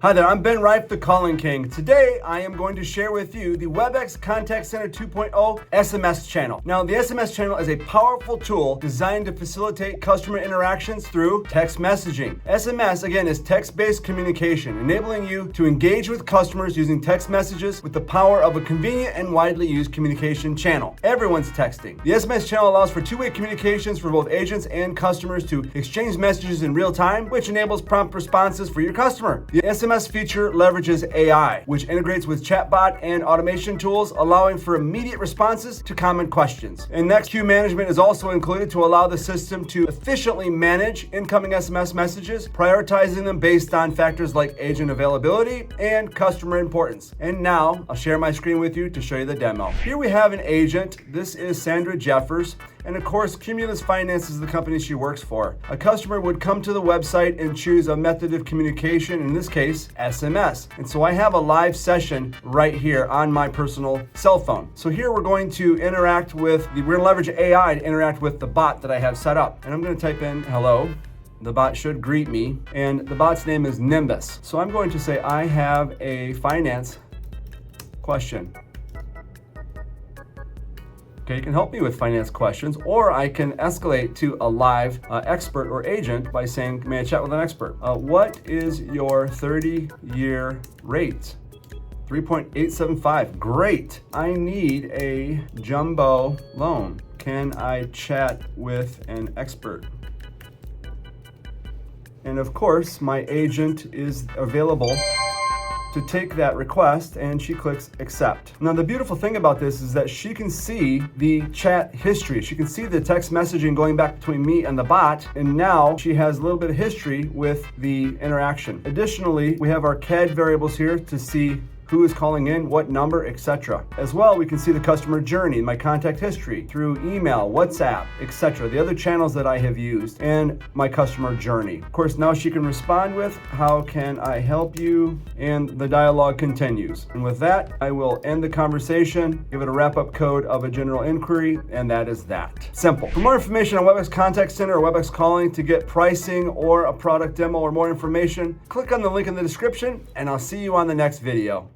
Hi there, I'm Ben Reif, the Calling King. Today, I am going to share with you the Webex Contact Center 2.0 SMS channel. Now, the SMS channel is a powerful tool designed to facilitate customer interactions through text messaging. SMS, again, is text-based communication, enabling you to engage with customers using text messages with the power of a convenient and widely used communication channel. Everyone's texting. The SMS channel allows for two-way communications for both agents and customers to exchange messages in real time, which enables prompt responses for your customer. The SMS feature leverages AI, which integrates with chatbot and automation tools, allowing for immediate responses to common questions. And next, queue management is also included to allow the system to efficiently manage incoming SMS messages, prioritizing them based on factors like agent availability and customer importance. And now, I'll share my screen with you to show you the demo. Here we have an agent. This is Sandra Jeffers. And of course, Cumulus Finance is the company she works for. A customer would come to the website and choose a method of communication, in this case, SMS. And so I have a live session right here on my personal cell phone. So here we're going to we're going to leverage AI to interact with the bot that I have set up. And I'm going to type in hello. The bot should greet me. And the bot's name is Nimbus. So I'm going to say, I have a finance question. Okay, you can help me with finance questions, or I can escalate to a live expert or agent by saying, may I chat with an expert? What is your 30-year rate? 3.875. Great. I need a jumbo loan. Can I chat with an expert? And of course, my agent is available to take that request, and she clicks accept. Now, the beautiful thing about this is that she can see the chat history. She can see the text messaging going back between me and the bot, and now she has a little bit of history with the interaction. Additionally, we have our CAD variables here to see who is calling in, what number, etc. As well, we can see the customer journey, my contact history through email, WhatsApp, etc. The other channels that I have used, and my customer journey. Of course, now she can respond with, how can I help you? And the dialogue continues. And with that, I will end the conversation, give it a wrap-up code of a general inquiry, and that is that. Simple. For more information on Webex Contact Center or Webex Calling, to get pricing or a product demo or more information, click on the link in the description, and I'll see you on the next video.